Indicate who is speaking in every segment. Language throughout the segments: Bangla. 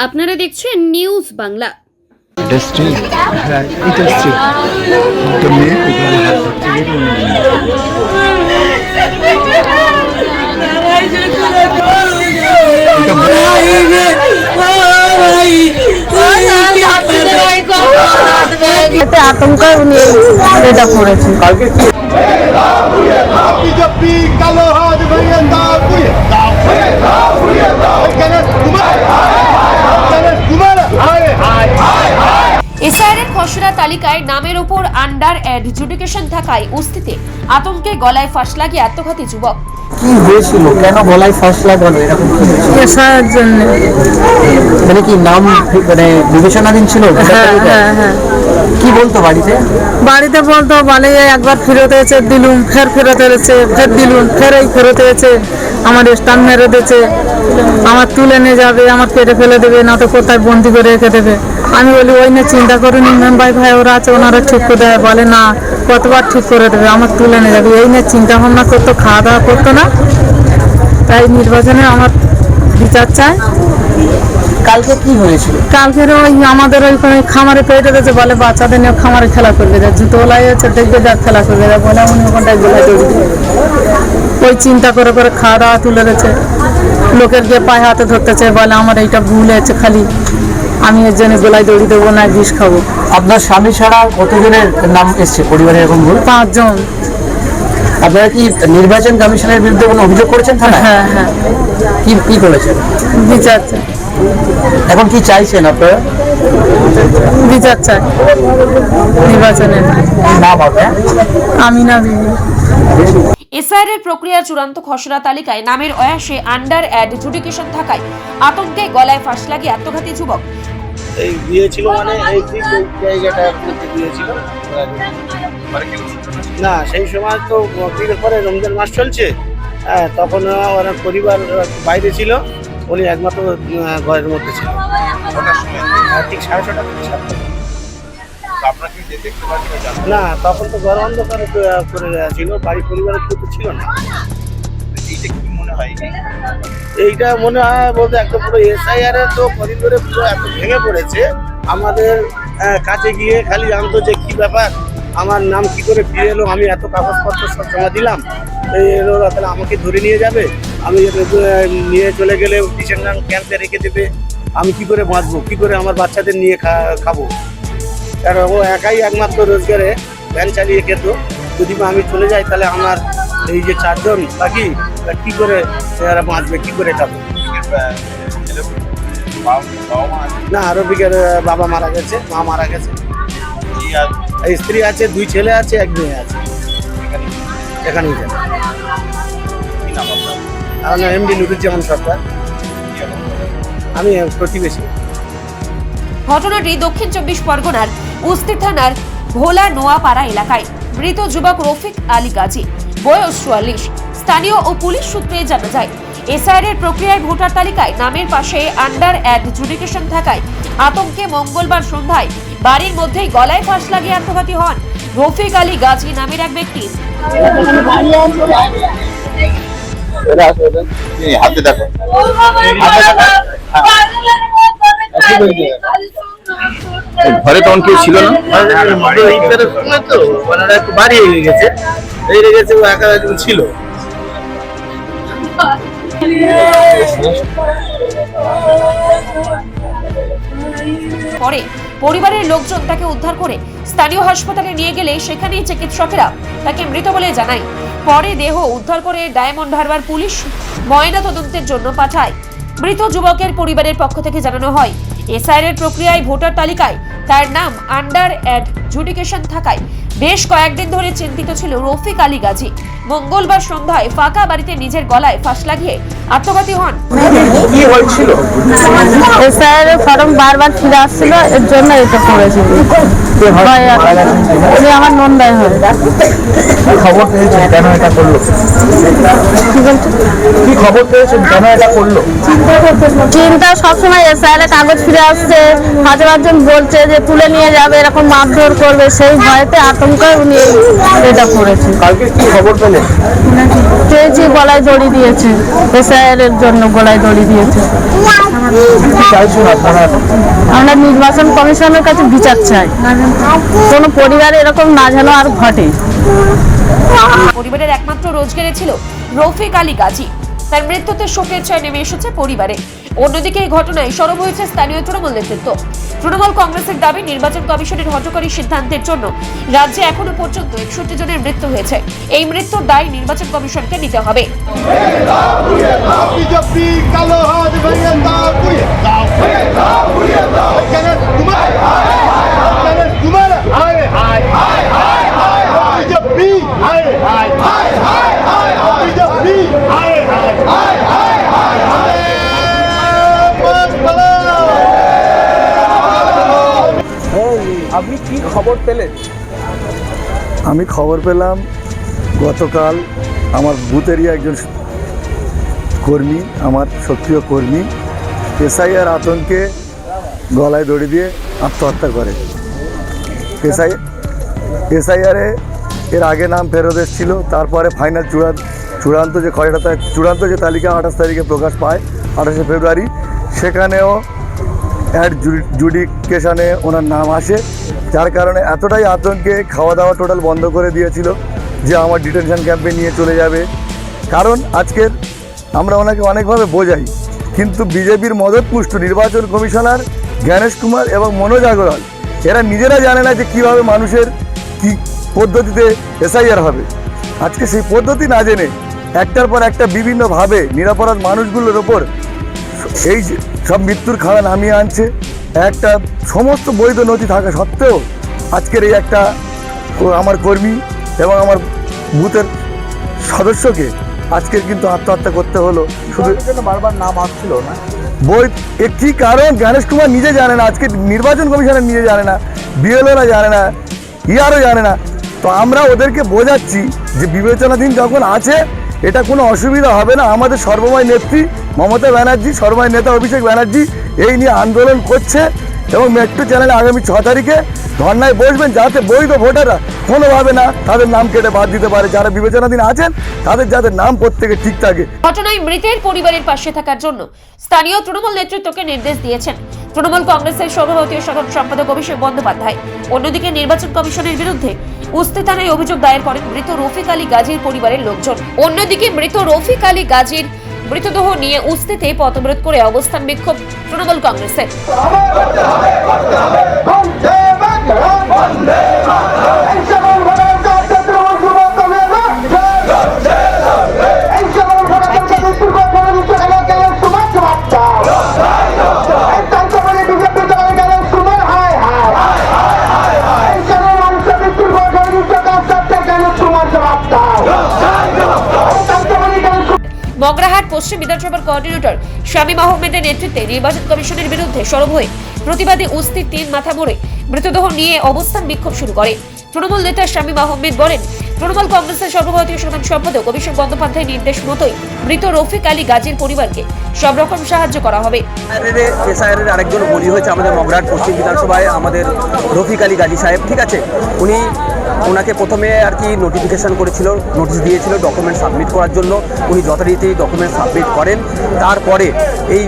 Speaker 1: আপনারা দেখছেন নিউজ বাংলা।
Speaker 2: আতঙ্ক উনি এটা করেছেন।
Speaker 1: এসআইআরের খসড়া তালিকায় নামের উপর আন্ডার অ্যাডজুডিকেশন থাকায় অস্তিতে আতঙ্কে গলায় ফাঁস লাগিয়ে আত্মঘাতী যুবক।
Speaker 2: কি হয়েছিল, কেন গলায় ফাঁস লাগালো? এরকম এসআইআর জন্য মানে কি নাম মানে বিবেচনাধীন ছিল? হ্যাঁ হ্যাঁ হ্যাঁ। কি বলতো বাড়িতে বলতো বলে একবার ফেরত হয়েছে দিলুম, ফের ফেরত হয়েছে, ফের দিলুম, ফের এই ফেরত হয়েছে, আমার স্টাম্প মেরে দিয়েছে, আমার তুলে নিয়ে যাবে, আমার কেটে ফেলে দেবে, না তো কোথায় বন্দি করে রেখে দেবে। আমি বলি ওই নিয়ে চিন্তা করিনি, ভাই ওরা আছে, ওনারা ঠিক করে দেবে। বলে না, কতবার ঠিক করে দেবে, আমার তুলে নিয়ে যাবে, এই নিয়ে চিন্তা ভাবনা করতো, খাওয়া দাওয়া করতো না। তাই নির্বাচনে আমার বিচার চায়। কালকে কি হয়েছিল? কালকের ওই আমাদের ওইখানে খামারে পেটে গেছে, বলে বাচ্চাদের নিয়ে খামারে খেলা করবে যা, জুতোলাই আছে, দেখবে যা খেলা করবে যা, বলে উনি ওখানটায় গোলা দৌড়ি দিয়ে ওই চিন্তা করে করে খাওয়া দাওয়া তুলে গেছে। লোকের গিয়ে পায়ে হাতে ধরতেছে, বলে আমার এইটা ভুল হয়েছে, খালি আমি এর জন্য গোলায় দৌড়ি দেবো না, বিষ খাবো। আপনার স্বামী ছাড়া কতজনের নাম এসছে পরিবারে এরকম ভুল? 5 জন। আপনারা কি নির্বাচন কমিশনের বিরুদ্ধে কোনো অভিযোগ করেছেন থানায়? হ্যাঁ হ্যাঁ। কি করেছেন? বিচার চাই। এখন কি চাইছেন আপনারা? বিচার চাই নির্বাচনের। নাম আপনার? আমিনা বিবি।
Speaker 1: এসআইআরের প্রক্রিয়ার চূড়ান্ত খসড়া তালিকায় নামের অয়াসে আন্ডার অ্যাডজুডিকেশন থাকায় আতঙ্কে গলায় ফাঁস লাগিয়ে আত্মঘাতী যুবক।
Speaker 3: এই দিয়েছিল মানে এই ঠিক জায়গাটার মধ্যে দিয়েছিল না, সেই সময় তো বিয়ের পরে রমজান মাস চলছে। হ্যাঁ, তখন ওরা পরিবার বাইরে ছিল, উনি একমাত্র ঘরের মধ্যে ছিল। ঠিক 6:30 থেকে 7টা। না, তখন তো ঘর অন্ধকার করে ছিল, বাড়ি পরিবারের কেউ তো ছিল না। এইটা মনে হয় বলতে একটা পুরো এসআইআর তো করিডোরে পুরো এত ভেঙে পড়েছে। আমাদের কাছে গিয়ে খালি জানতো যে কি ব্যাপার, আমার নাম কি করে ফিরে এলো, আমি এত কাগজপত্র সব জমা দিলাম, এলো তাহলে আমাকে ধরে নিয়ে যাবে, আমি নিয়ে চলে গেলে ডিসেন্ডার ক্যাম্পে রেখে দেবে, আমি কি করে বাঁচবো, কি করে আমার বাচ্চাদের নিয়ে খাবো। কারণ ও একাই একমাত্র রোজগারে ভ্যান চালিয়ে খেত। যদি আমি চলে যাই তাহলে আমার এই যে 4 জন বাকি কি করে এরা বাঁচবে, কি করে খাবো। না, রফিকের বাবা মারা গেছে, মা মারা গেছে, স্ত্রী আছে, 2 ছেলে আছে, 1 মেয়ে আছে। এখানেই যাবে। আমার নাম এমডি নুরুজ্জামান সরকার, আমি প্রতিবেশী।
Speaker 1: ঘটনাটি দক্ষিণ 24 পরগনার উস্তি থানার ভোলা নোয়াপাড়া এলাকায়। মৃত যুবক রফিক আলী গাজী, বয়স 44। স্থানীয় ও পুলিশ সূত্রে জানা যায়, এসআইআর প্রক্রিয়ায় ভোটার তালিকায় নামের পাশে আন্ডার অ্যাডজুডিকেশন থাকায় আতঙ্কে মঙ্গলবার সন্ধ্যায় বাড়ির মধ্যেই গলায় ফাঁস লাগিয়ে আত্মঘাতী হন রফিক আলী গাজী নামের এক ব্যক্তি।
Speaker 4: ঘরে তখন কেউ ছিল না,
Speaker 3: তো ওনারা একটু বাড়ি হয়ে গেছে, বেড়ে গেছে, ও একা ছিল।
Speaker 1: পরে পরিবারের লোকজন তাকে উদ্ধার করে স্থানীয় হাসপাতালে নিয়ে গেলে সেখানেই চিকিৎসকেরা তাকে মৃত বলে জানায়। পরে দেহ উদ্ধার করে ডায়মন্ড হারবার পুলিশ ময়না তদন্তের জন্য পাঠায়। মৃত যুবকের পরিবারের পক্ষ থেকে জানানো হয়, এসআইআর প্রক্রিয়ায় ভোটার তালিকায় তার নাম আন্ডার অ্যাডজুডিকেশন থাকায় বেশ কয়েকদিন ধরে চিন্তিত ছিল রফিক আলী গাজী। মঙ্গলবার সন্ধ্যায় ফাঁকা বাড়িতে নিজের গলায় ফাঁস লাগিয়ে আত্মঘাতী হন।
Speaker 2: কি হয়েছিল? এসআইআর ফর্ম বারবার ফিরে আসছিল, এর জন্য এটা করেছিল। আমার নন্দাই হয়।
Speaker 4: খবর পেয়েছেন কেন এটা করলো? কি খবর পেয়েছেন কেন এটা করলো?
Speaker 2: চিন্তা সবসময় এসআইআর কাগজ ফিরে আসছে, হাজার বলছে যে তুলে নিয়ে যাবে, এরকম মারধর করবে, সেই ভয়েতে
Speaker 5: আশঙ্কায় উনি এটা করেছে।
Speaker 4: কালকে কি খবর পেলেন?
Speaker 5: পেয়েছি গলায় দড়ি দিয়েছে, এসআইআর জন্য গলায় দড়ি দিয়েছে।
Speaker 4: কি চাইছেন আপনারা?
Speaker 5: আমরা নির্বাচন কমিশনের কাছে বিচার চাই, কোনো পরিবারে এরকম না যেন আর ঘটে।
Speaker 1: পরিবারের একমাত্র রোজগারে ছিল রফিক আলী গাজী। তার মৃত্যুতে শোকের ছায়া নেমে এসেছে পরিবারে। অন্যদিকে এই ঘটনায় সরব হয়েছে স্থানীয় তৃণমূল নেতৃত্ব। তৃণমূল কংগ্রেসের দাবি, নির্বাচন কমিশনের হঠকারী সিদ্ধান্তের জন্য রাজ্যে এখনো পর্যন্ত 61 জনের মৃত্যু হয়েছে। এই মৃত্যুর দায় নির্বাচন কমিশনকে নিতে হবে।
Speaker 4: আপনি কি খবর পেলেন?
Speaker 6: আমি খবর পেলাম গতকাল আমার বুথেরই একজন কর্মী, আমার সক্রিয় কর্মী, এসআইআর আতঙ্কে গলায় দড়ি দিয়ে আত্মহত্যা করে। এসআইআরে এর আগে নাম ফেরত এসেছিল, তারপরে ফাইনাল চূড়ান্ত যে তালিকা 28 তারিখে প্রকাশ পায়, 28শে ফেব্রুয়ারি, সেখানেও অ্যাডজুডিকেশনে ওনার নাম আসে। যার কারণে এতটাই আতঙ্কে খাওয়া দাওয়া টোটাল বন্ধ করে দিয়েছিল যে আমার ডিটেনশন ক্যাম্পে নিয়ে চলে যাবে। কারণ আজকের আমরা ওনাকে অনেকভাবে বোঝাই, কিন্তু বিজেপির মদতপুষ্ট নির্বাচন কমিশনার জ্ঞানেশ কুমার এবং মনোজ আগরওয়াল এরা নিজেরা জানে না যে কীভাবে মানুষের কী পদ্ধতিতে এসআইআর হবে। আজকে সেই পদ্ধতি না জেনে একটার পর একটা বিভিন্নভাবে নিরপরাধ মানুষগুলোর ওপর এই সব মৃত্যুর খাড়া নামিয়ে আনছে। একটা সমস্ত বৈধ নথি থাকা সত্ত্বেও আজকের এই একটা আমার কর্মী এবং আমার বুথের সদস্যকে আজকের কিন্তু আত্মহত্যা করতে হলো। শুধু
Speaker 4: বারবার নাম আসছিল না,
Speaker 6: বই এ কী কারণ জ্ঞানেশ কুমার নিজে জানে না, আজকে নির্বাচন কমিশনের নিজে জানে না, বিএলওরা জানে না, ইয়ারও জানে না। তো আমরা ওদেরকে বোঝাচ্ছি যে বিবেচনাধীন যখন আছে এটা কোনো অসুবিধা হবে না। আমাদের সর্বময় নেত্রী মমতা ব্যানার্জি, সর্বময় নেতা অভিষেক ব্যানার্জি এই নিয়ে আন্দোলন করছে এবং মেট্রো চ্যানেলে আগামী 6 তারিখে ধর্নায় বসবেন, যাতে বৈধ ভোটাররা কোনোভাবে না তাদের নাম কেটে বাদ দিতে পারে। যারা বিবেচনাধীন আছেন তাদের যাদের নাম প্রত্যেকে ঠিক থাকে।
Speaker 1: ঘটনায় মৃতের পরিবারের পাশে থাকার জন্য স্থানীয় তৃণমূল নেতৃত্বকে নির্দেশ দিয়েছেন তৃণমূল কংগ্রেসের সর্বভারতীয় সাধারণ সম্পাদক অভিষেক বন্দ্যোপাধ্যায়। অন্যদিকে নির্বাচন কমিশনের বিরুদ্ধে উস্তে থানায় অভিযোগ দায়ের করেন মৃত রফিক আলী গাজীর পরিবারের লোকজন। অন্যদিকে মৃত রফিক আলী গাজীর মৃতদেহ নিয়ে উস্তেতে পথবরোধ করে অবস্থান বিক্ষোভ তৃণমূল কংগ্রেসের। মগরাহাট পশ্চিম বিধানসভার কোঅর্ডিনেটর শামীম আহমেদের নেতৃত্বে নির্বাচন কমিশনের বিরুদ্ধে সরব হয়ে প্রতিবাদী উস্তির 3 মাথা মোড়ে মৃতদেহ নিয়ে অবস্থান বিক্ষোভ শুরু করে। তৃণমূল নেতা শামীম আহমেদ বলেন, তৃণমূল কংগ্রেসের সর্বভারতীয় সাধারণ সম্পাদক অভিষেক বন্দ্যোপাধ্যায়ের নির্দেশ মতোই মৃত রফিক আলী গাজীর পরিবারকে সব রকম সাহায্য করা হবে।
Speaker 7: এসআইআরের আরেকজন বলি হয়েছে আমাদের মগরাহাট পশ্চিম বিধানসভায় আমাদের রফিক আলী গাজী সাহেব, ঠিক আছে। ওনাকে প্রথমে আর কি নোটিফিকেশন করেছিল, নোটিশ দিয়েছিল ডকুমেন্ট সাবমিট করার জন্য। উনি যথারীতি ডকুমেন্ট সাবমিট করেন। তারপরে এই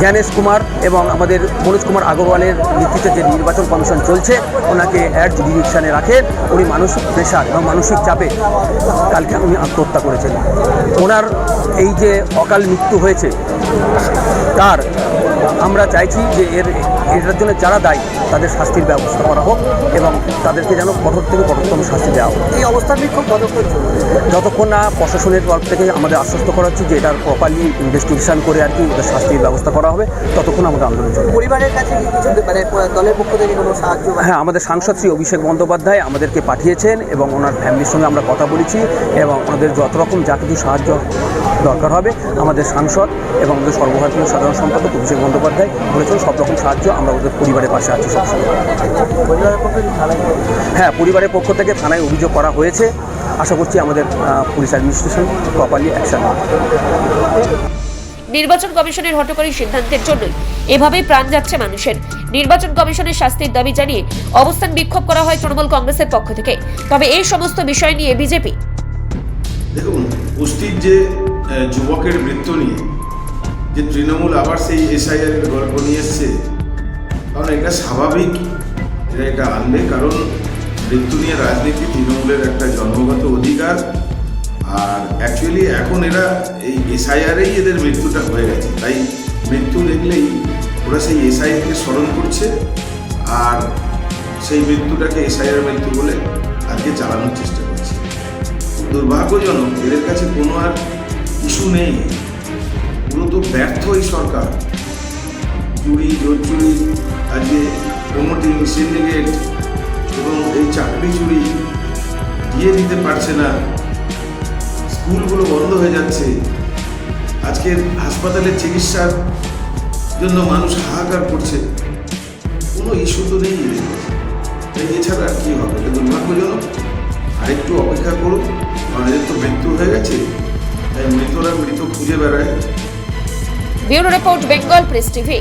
Speaker 7: জ্ঞানেশ কুমার এবং আমাদের মনোজ কুমার আগরওয়ালের নেতৃত্বে যে নির্বাচন কমিশন চলছে ওনাকে অ্যাডজুডিকেশনে রাখে। উনি মানসিক প্রেশার এবং মানসিক চাপে কালকে উনি আত্মহত্যা করেছেন। ওনার এই যে অকাল মৃত্যু হয়েছে তার আমরা চাইছি যে এটার জন্য যারা দায়ী তাদের শাস্তির ব্যবস্থা করা হোক এবং তাদেরকে যেন কঠোর থেকে কঠোরতম শাস্তি দেওয়া হোক।
Speaker 2: এই অবস্থান বিক্ষোভ কতক্ষণ চলবে?
Speaker 7: যতক্ষণ না প্রশাসনের তরফ থেকে আমাদের আশ্বস্ত করা হচ্ছে যে এটার প্রপারলি ইনভেস্টিগেশন করে আর কি ওদের শাস্তির ব্যবস্থা করা হবে, ততক্ষণ আমাদের আন্দোলন চলবে।
Speaker 2: পরিবারের কাছে কি কিছু মানে দলের পক্ষ থেকে কোনো সাহায্য?
Speaker 7: হ্যাঁ, আমাদের সাংসদ শ্রী অভিষেক বন্দ্যোপাধ্যায় আমাদেরকে পাঠিয়েছেন এবং ওনার ফ্যামিলির সঙ্গে আমরা কথা বলেছি এবং ওনাদের যত রকম যা কিছু সাহায্য দরকার হবে আমাদের সাংসদ এবং আমাদের সর্বভারতীয় সাধারণ সম্পাদক অভিষেক বন্দ্যোপাধ্যায় বলেছেন সব রকম সাহায্য আমরা ওদের পরিবারের পাশে আছি সবসময়। হ্যাঁ, পরিবারের পক্ষ থেকে থানায় অভিযোগ করা হয়েছে। আশা করছি আমাদের পুলিশ অ্যাডমিনিস্ট্রেশন প্রপারলি অ্যাকশন নেবে।
Speaker 1: নির্বাচন কমিশনের হঠকারী সিদ্ধান্তের জন্যই এভাবেই প্রাণ যাচ্ছে মানুষের। নির্বাচন কমিশনের শাস্তির দাবি জানিয়ে অবস্থান বিক্ষোভ করা হয় তৃণমূল কংগ্রেসের পক্ষ থেকে। তবে এই সমস্ত বিষয় নিয়ে বিজেপি
Speaker 8: দেখুন, উপস্থিত যে যুবকের মৃত্যু নিয়ে যে তৃণমূল আবার সেই এসআইআর এর গল্প নিয়ে এসছে, কারণ এটা স্বাভাবিক, এরা এটা আনবে, কারণ মৃত্যু নিয়ে রাজনীতি তৃণমূলের একটা জন্মগত অধিকার। আর অ্যাকচুয়ালি এখন এরা এই এসআইআরেই এদের মৃত্যুটা হয়ে গেছে, তাই মৃত্যু দেখলেই ওরা সেই এসআইআরকে স্মরণ করছে আর সেই মৃত্যুটাকে এসআইআর মৃত্যু বলে আজকে চালানোর চেষ্টা করছে। দুর্ভাগ্যজনক, এদের কাছে কোনো আর ইস্যু নেই, পুরো তো ব্যর্থ এই সরকার। চুরি, জোর চুরি, আজকে প্রমোটিং, সিন্ডিকেট এবং এই চাকরি চুরি দিয়ে দিতে পারছে না, স্কুলগুলো বন্ধ হয়ে যাচ্ছে, আজকে হাসপাতালে চিকিৎসার জন্য মানুষ হাহাকার করছে, কোনো ইস্যু তো নেই এদের কাছে। তাই এছাড়া আর কী হবে? এটা দুর্ভাগ্যজনক। আরেকটু অপেক্ষা করুন, কারণ এদের তো মৃত্যু হয়ে গেছে, তাই মৃতরা মৃত খুঁজে বেড়ায়।
Speaker 1: Bureau report, Bengal press TV.